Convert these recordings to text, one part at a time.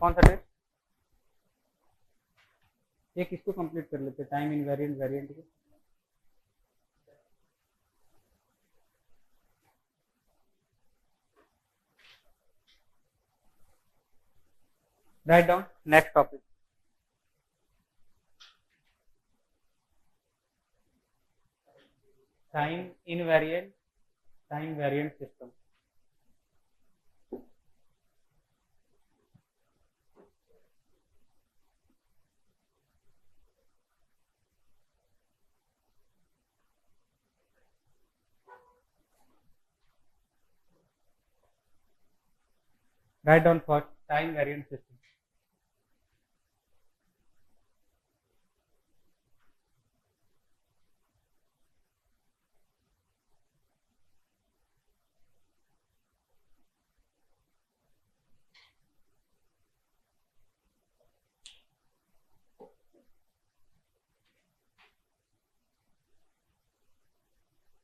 कौन सा टेस्ट? ये किसको कंप्लीट कर लेते, टाइम इनवेरिएंट वेरिएंट को? Right down next topic, time invariant time variant system. Write down first time variant system.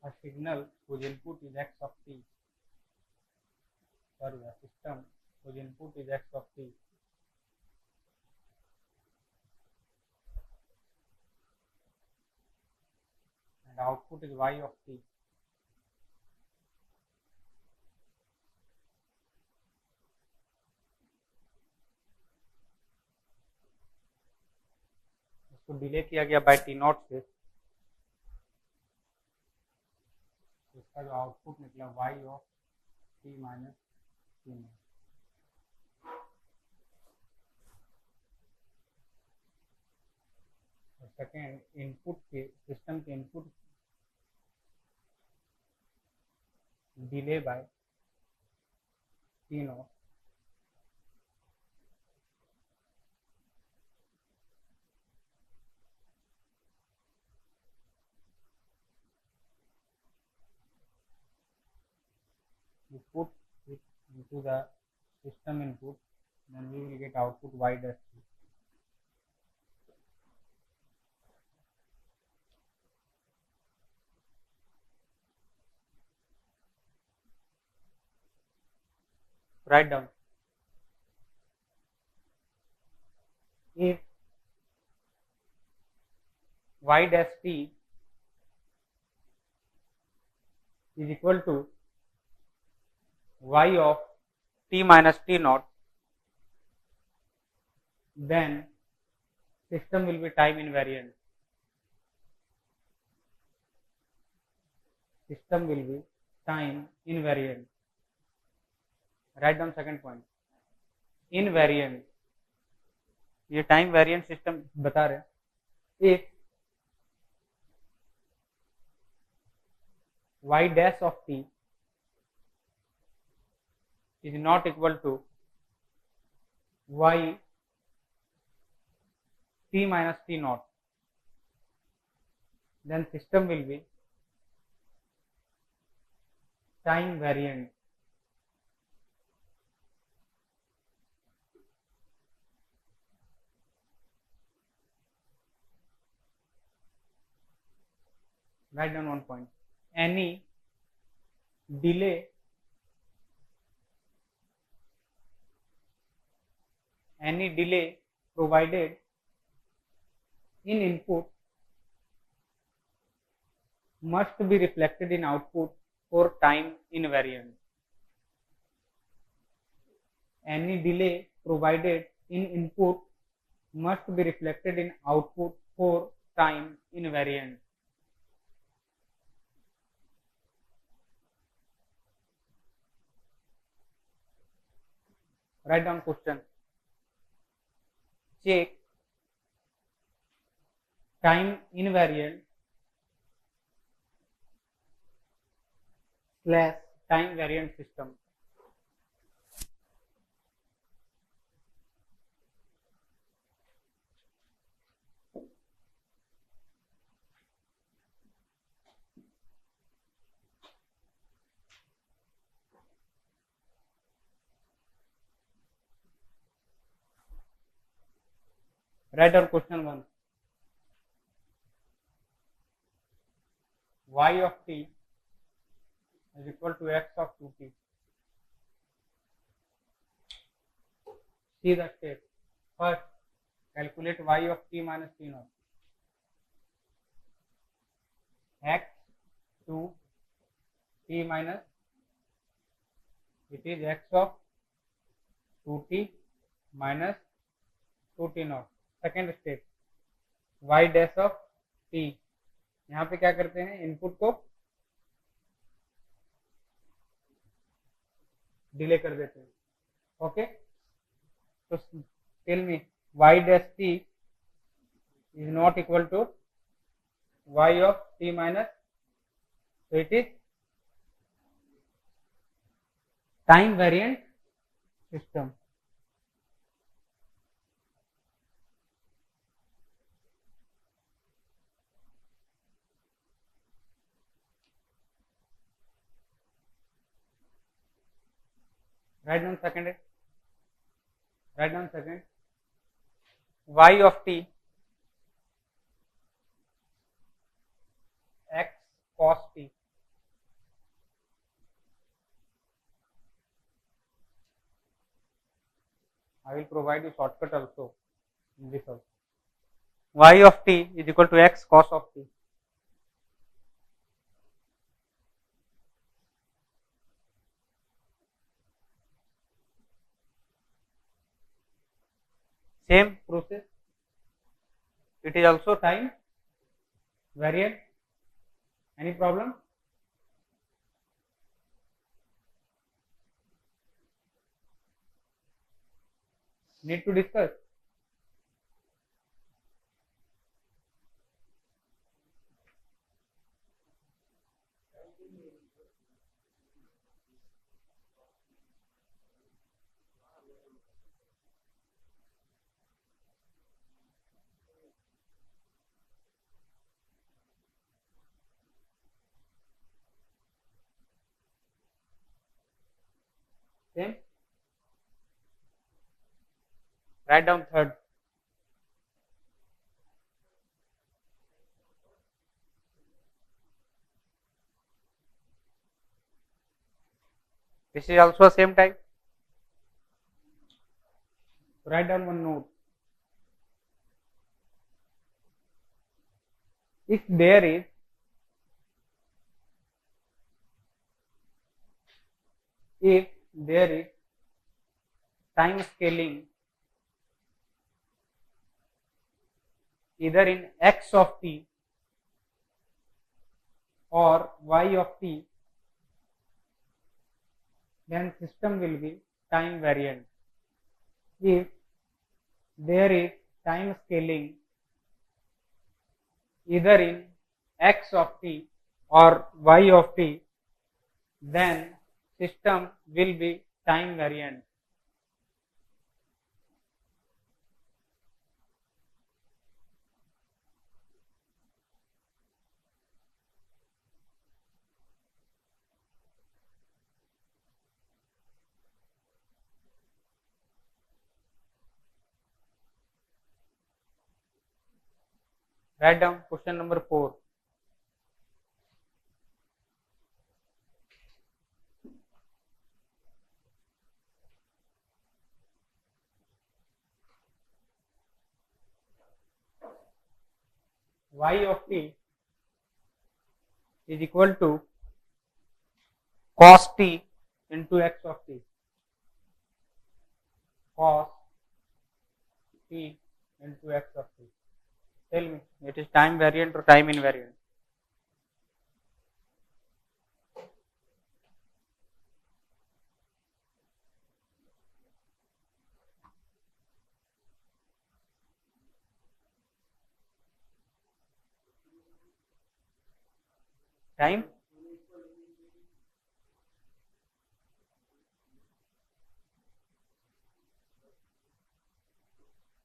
A signal whose input is x of t, sorry, a system whose input is x of t and output is y of t. इसको delay किया गया bye t not से, इसका जो output निकला y of t minus t nought. और second input के system के input delay by t nought. You put it into the system input, then we will get output y dash t. Write down. If y dash t is equal to y of t minus t naught, then system will be time invariant. System will be time invariant. Write down second point. Invariant. ये time variant system बता रहे हैं. If y dash of t is not equal to y t minus t naught, then system will be time variant. Write down one point. Any delay provided in input must be reflected in output for time invariant. Any delay provided in input must be reflected in output for time invariant. Write down question. Check time invariant / time variant system. Write down question 1. Y of t is equal to x of 2t. see the step. First, calculate y of t minus t naught. X to t minus, it is x of 2t minus 2t naught. Second step, y dash of t. यहाँ पे क्या करते हैं, input को delay कर देते हैं. Okay, तो tell me y dash t is not equal to y of t minus, so it is time variant system. Write down second. Write down second. Y of t x cos t. I will provide you shortcut also in this also. Y of t is equal to x cos of t. Same process. It is also time variant. Any problem? Need to discuss? Same. Write down third. This is also same type. Write down one note. If there is time scaling either in x of t or y of t, then system will be time variant. If there is time scaling either in x of t or y of t, then system will be time variant. Write down question number 4. Y of t is equal to cos t into x of t. Cos t into x of t. Tell me, it is time variant or time invariant? Time?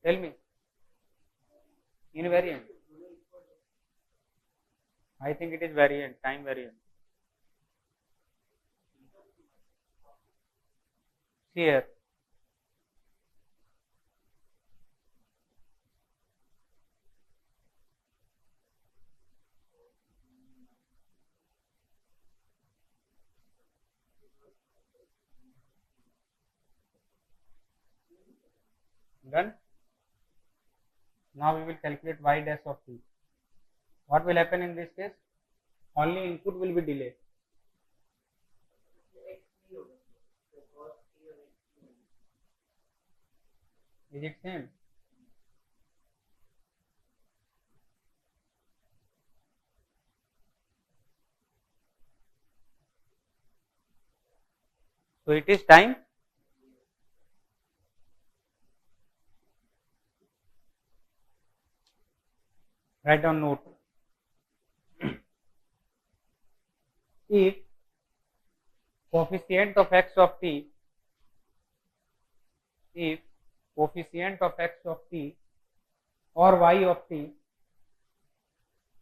Tell me. Invariant. I think it is variant, time variant. See here. Done. Now we will calculate y dash of t. What will happen in this case? Only input will be delayed. Is it same? So it is time. Write down note. If coefficient of x of t, if coefficient of x of t or y of t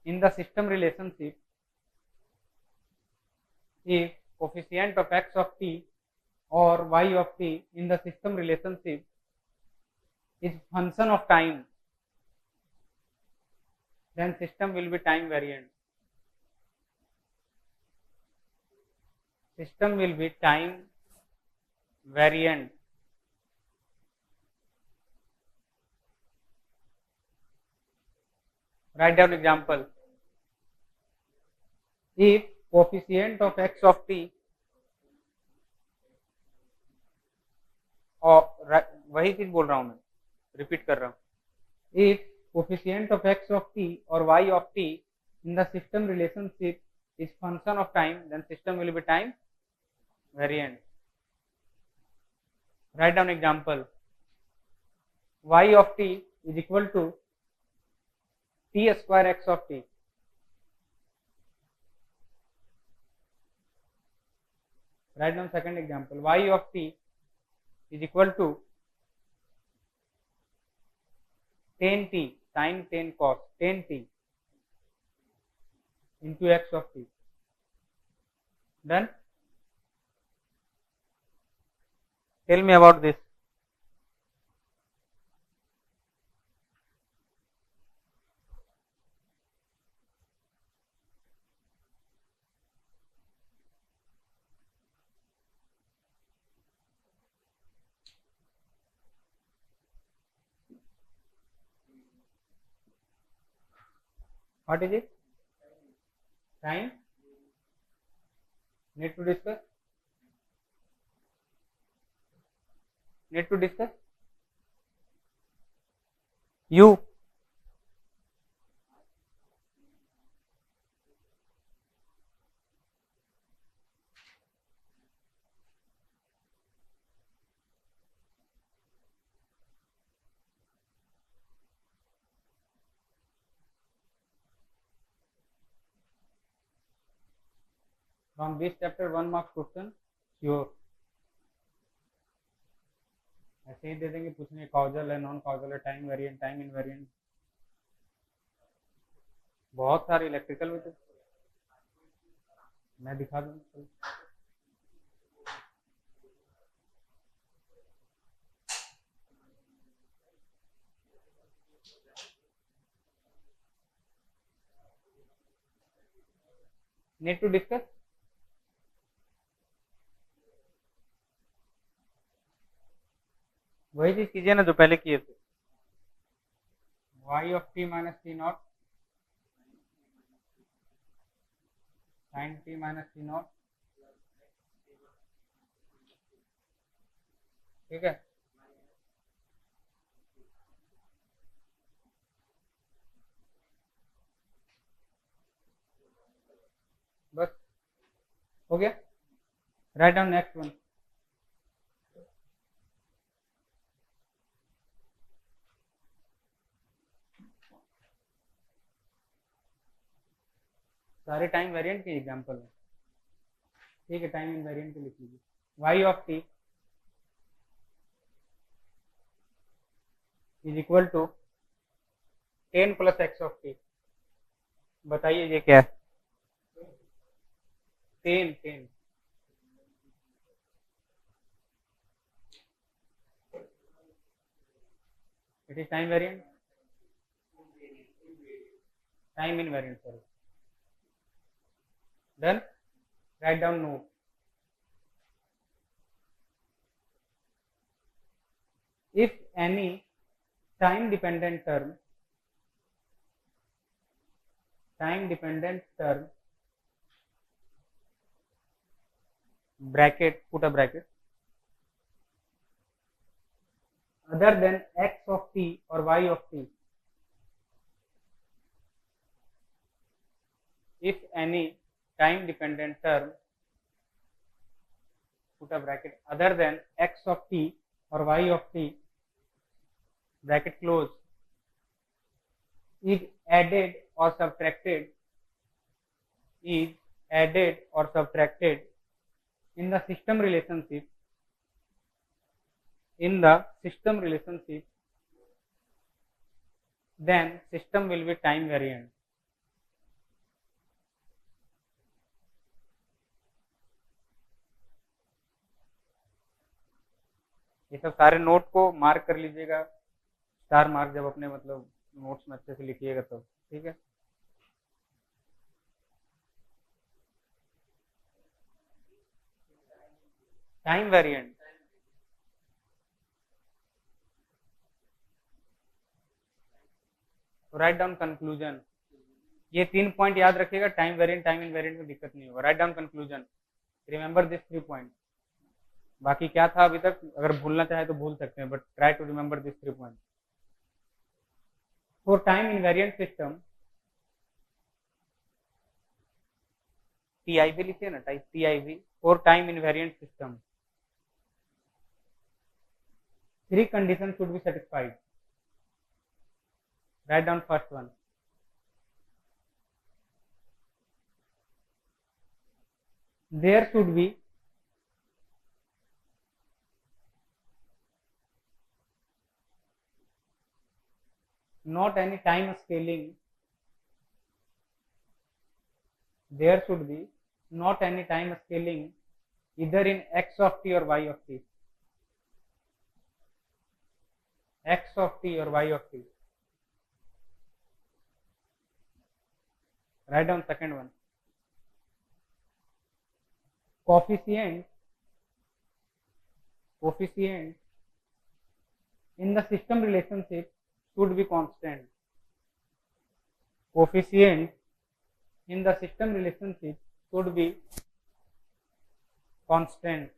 in the system relationship, if coefficient of x of t or y of t in the system relationship is function of time, then system will be time variant. System will be time variant. Write down example. If coefficient of x of t और वही चीज बोल रहा हूं मैं, repeat कर रहा हूं. If coefficient of x of t or y of t in the system relationship is function of time, then system will be time variant. Write down example. Y of t is equal to t square x of t. Write down second example. Y of t is equal to tan t sin tan cos tan t into x of t. Done. Tell me about this. What is it? Time. Need to discuss? Need to discuss? You. From this chapter 1 marks question sure. ऐसे ही दे देंगे पूछने, causal है, non causal है, time variant, time invariant, बहुत सारे electrical में तो मैं दिखा दूंगा. Need to discuss? वही चीज कीजिए ना जो पहले किए थे. y of t minus t naught sin t minus t naught. ठीक है. बस हो गया. Write down next one. सारे टाइम वेरिएंट के एग्जांपल है. ठीक है, टाइम इनवेरिएंट के लिख लीजिए. y of t is equal to 10 plus x of t. बताइए ये क्या है? 10. It is time variant, time invariant. Sorry. Then write down note. If any time dependent term bracket, put a bracket, other than x of t or y of t, if any time dependent term, put a bracket, other than x of t or y of t, bracket close, is added or subtracted in the system relationship, then system will be time variant. ये सब सारे note को mark कर लीजिएगा, star mark जब अपने मतलब notes में अच्छे से लिखिएगा तो ठीक है। Time variant, write down conclusion, ये 3 पॉइंट याद रखिएगा, टाइम वेरिएंट टाइम इनवेरिएंट में दिक्कत नहीं होगा। Write down conclusion, remember this 3 point. बाकी क्या था अभी तक, अगर भूलना चाहे तो भूल सकते हैं, but try to remember this 3 point. For time invariant system, TIV लिखिए ना, type TIV, for time invariant system, 3 conditions should be satisfied. Write down first one. There should be not any time scaling. There should be not any time scaling either in x of t or y of t. X of t or y of t. Write down second one. Coefficient in the system relationship should be constant. Coefficient in the system relationship should be constant.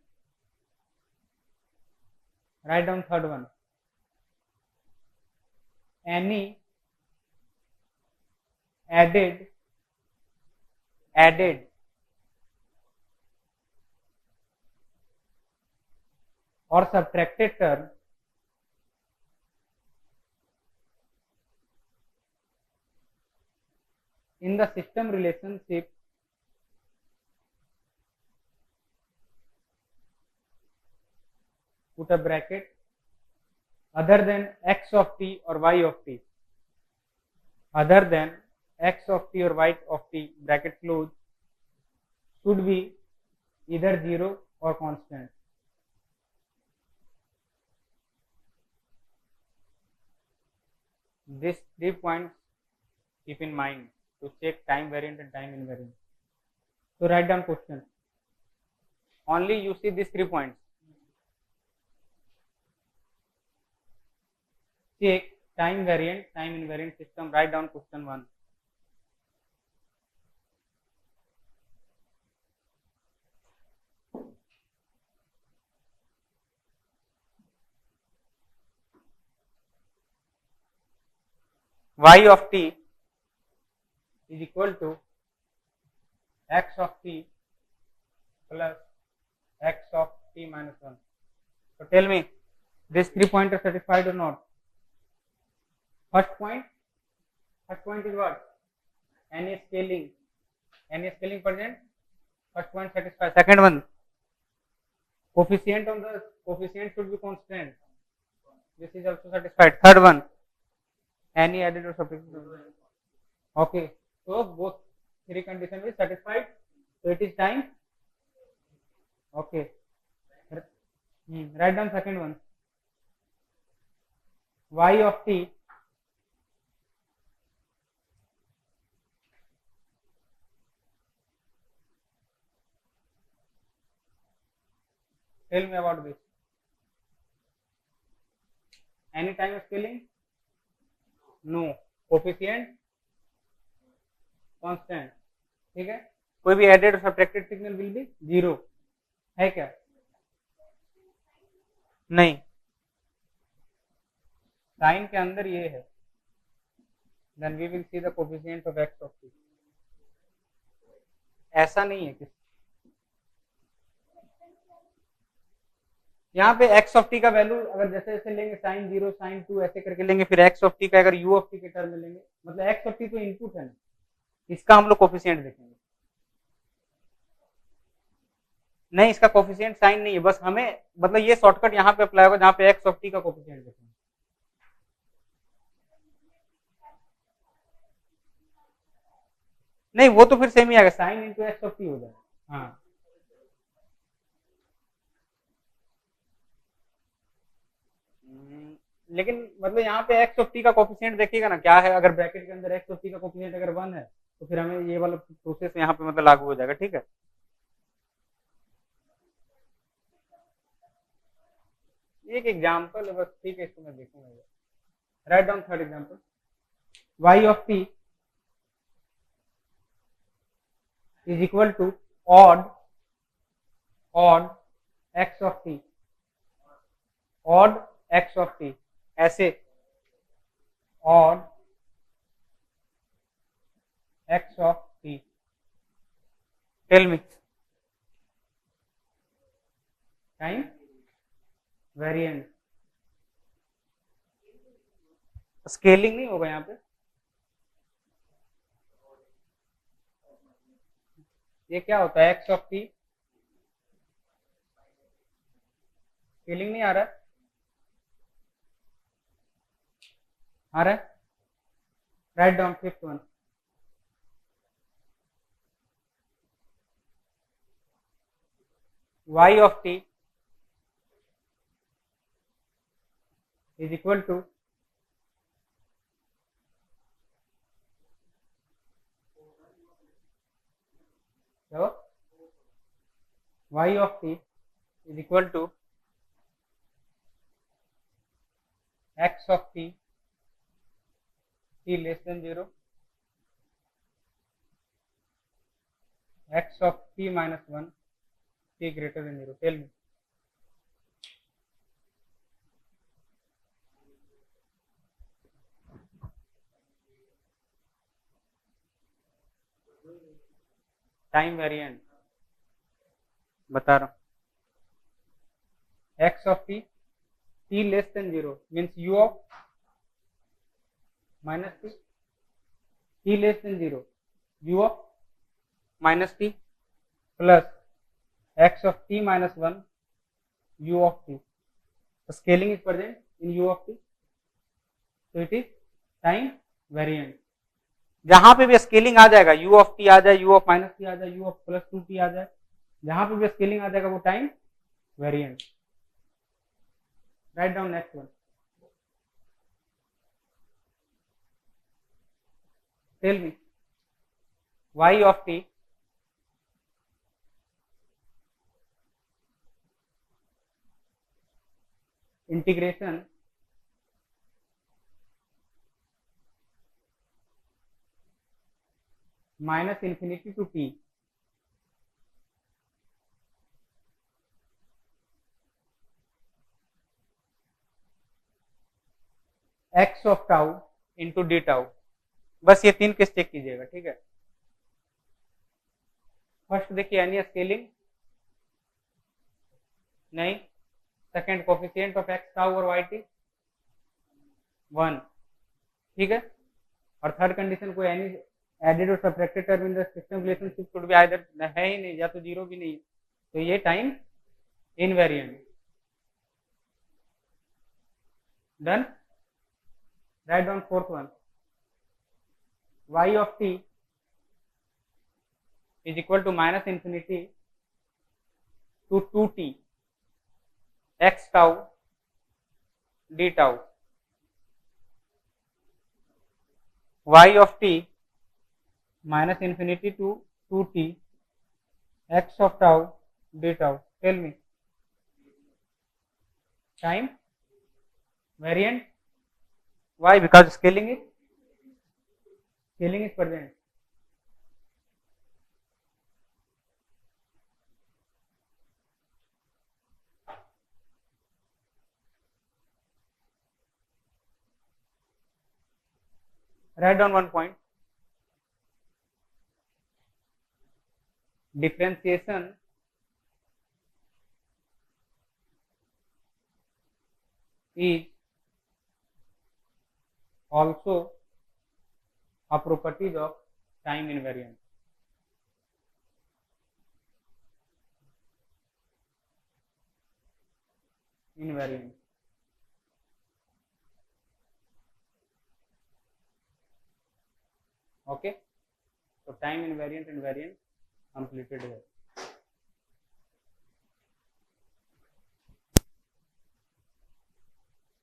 Write down third one. Any added or subtracted term in the system relationship put a bracket other than x of t or y of t, other than x of t or y of t, bracket close, should be either 0 or constant. These 3 points keep in mind to check time variant and time invariant. So write down question. Only you see these 3 points. Check time variant, time invariant system. Write down question 1. Y of t is equal to x of t plus x of t minus 1. So tell me, these 3 points are satisfied or not? First point is what? Any scaling present. First point satisfied. Second one, coefficient should be constant. This is also satisfied. Third one, any added or subtracted. Okay, so both 3 conditions is satisfied. So it is time. Okay. Write down second one. Y of t tell me about this. Any time scaling? No, coefficient constant, ठीक है। कोई भी added और subtracted signal will be zero, है क्या? नहीं, sine के अंदर ये है, then we will see the coefficient of x of t. ऐसा नहीं है किसी, यहाँ पे एक्स ऑफ टी का वैल्यू अगर जैसे जैसे लेंगे साइन जीरो साइन टू ऐसे करके लेंगे, फिर एक्स ऑफ टी का अगर यू ऑफ टी के टर्म में लेंगे, मतलब एक्स ऑफ टी तो इनपुट है ना, इसका हम लोग कोफिशिएंट देखेंगे। नहीं, इसका कोफिशिएंट साइन नहीं है, बस हमें मतलब ये शॉर्टकट यहाँ पे अप्लाई होगा जहाँ पे एक्स ऑफ टी का कोफिशिएंट देखेंगे। नहीं, वो तो फिर सेम ही आएगा, sine into x of T हो जाएगा। हाँ, लेकिन मतलब यहाँ पे एक्स ऑफ टी का कोफिशिएंट देखिएगा ना क्या है, अगर ब्रैकेट के अंदर एक्स ऑफ टी का कोफिशिएंट अगर 1 है तो फिर हमें ये वाला प्रोसेस यहाँ पे मतलब लागू हो जाएगा, ठीक है। एक एग्जांपल है बस, ठीक है, इसको मैं देखूंगा। Write down third example, y of t is equal to odd x of t, odd x of t, ऐसे odd x of t, tell me time variant, scaling नहीं होगा यहाँ पे, ये क्या होता है एक्स ऑफ टी, स्केलिंग नहीं आ रहा है, आ रहा है? Write down fifth one, y of t is equal to so y of t is equal to x of t, t less than 0, x of t minus 1, t greater than 0, tell me time variant, बता रहा हूं, x of t, t less than 0 means u of minus t, t less than 0 u of minus t plus x of t minus 1 u of t, so scaling is present in u of t, so it is time variant। जहां पे भी scaling आ जाएगा, u of T आ जाए, u of minus T आ जाए, u of plus 2t आ जाए, जहां पे भी स्केलिंग आ जाएगा वो time variant. Write down next one, tell me y of t integration minus infinity to t x of tau into d tau, बस ये 3 केस चेक कीजिएगा, ठीक है। फर्स्ट देखिए एनी स्केलिंग नहीं, second coefficient of x tau और Y T 1, ठीक है, और थर्ड कंडीशन कोई एनी एडेड और subtracted term in the system relationship should be either है ही नहीं या तो जीरो भी नहीं, तो ये time invariant. Done, write down fourth one, y of t is equal to minus infinity to 2t x tau d tau, y of t minus infinity to 2t x of tau d tau, tell me time variant, why? Because scaling is scaling is present. Write down one point. Differentiation is also a properties of time invariant. Invariant. Okay. So time invariant and variant completed here.